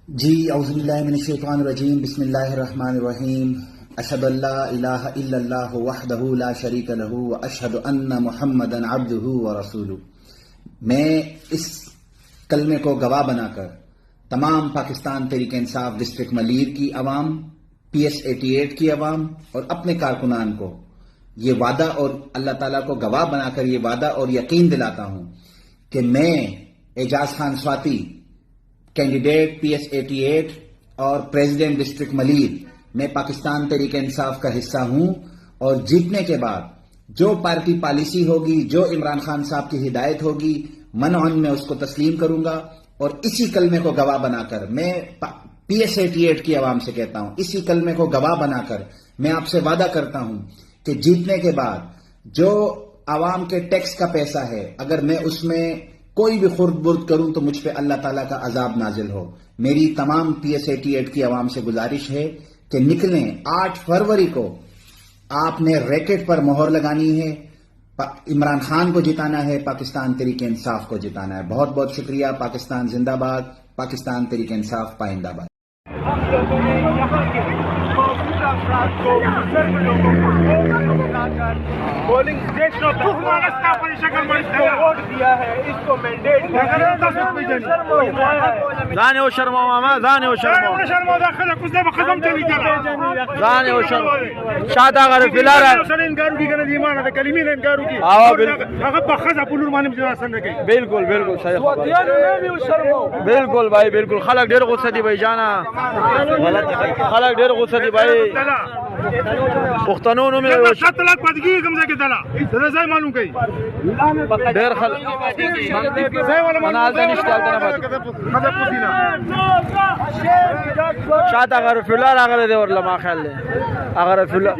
जी औज़ुबिल्लाहि मिनश्शैतानिर्रजीम बिस्मिल्लाहिर्रहमानिर्रहीम अशहदु अल्ला इलाहा इल्लल्लाहु वहदहु ला शरीका लहू व अशहदु अन्ना मुहम्मदन अब्दुहु व रसूलुहु। मैं इस कलमे को गवाह बनाकर तमाम पाकिस्तान तहरीक इंसाफ डिस्ट्रिक्ट मलीर की आवाम, PS 88 की आवाम और अपने कारकुनान को ये वादा और अल्लाह ताला को गवाह बनाकर ये वादा और यकीन दिलाता हूं कि मैं एजाज खान स्वाति, कैंडिडेट PS 88 और प्रेसिडेंट डिस्ट्रिक्ट मलीर, मैं पाकिस्तान तहरीक इंसाफ का हिस्सा हूं और जीतने के बाद जो पार्टी पॉलिसी होगी, जो इमरान खान साहब की हिदायत होगी, मनअन में उसको तस्लीम करूंगा। और इसी कलमे को गवाह बनाकर मैं PS 88 की आवाम से कहता हूं, इसी कलमे को गवाह बनाकर मैं आपसे वादा करता हूं कि जीतने के बाद जो आवाम के टैक्स का पैसा है, अगर मैं उसमें कोई भी खुर्द बुर्द करूं तो मुझ पे अल्लाह ताला का अजाब नाजिल हो। मेरी तमाम PS 88 की आवाम से गुजारिश है कि निकलें। 8 फरवरी को आपने रैकेट पर मोहर लगानी है, इमरान खान को जिताना है, पाकिस्तान तहरीक इंसाफ को जिताना है। बहुत बहुत शुक्रिया। पाकिस्तान जिंदाबाद, पाकिस्तान तहरीक इंसाफ पाइंदाबाद। पोलिंग स्टेशनों पर वोट दिया है, इसको मैंडेट जाने ओ शर्मा मामा, जाने ओ शर्मा जाने ओ शर्मा शादा कर फिलहाल इनकारू की गलत ईमान है, कलीमी ने इनकारू की अगर बखजा पुलुर माने मुजरासन रखे। बिल्कुल बिल्कुल सही, बिल्कुल भाई बिल्कुल। खलक ढेर गुस्सा दी भाई जाना, खलक ढेर गुस्सा दी भाई। पुख्तनों में 7 लाख पदगी कम से दला सही मालूम कई ढेर खल मनाल निश्ताल शादा कर फिलहाल अगर दे और लमा ख्याल ले अगर फिलहाल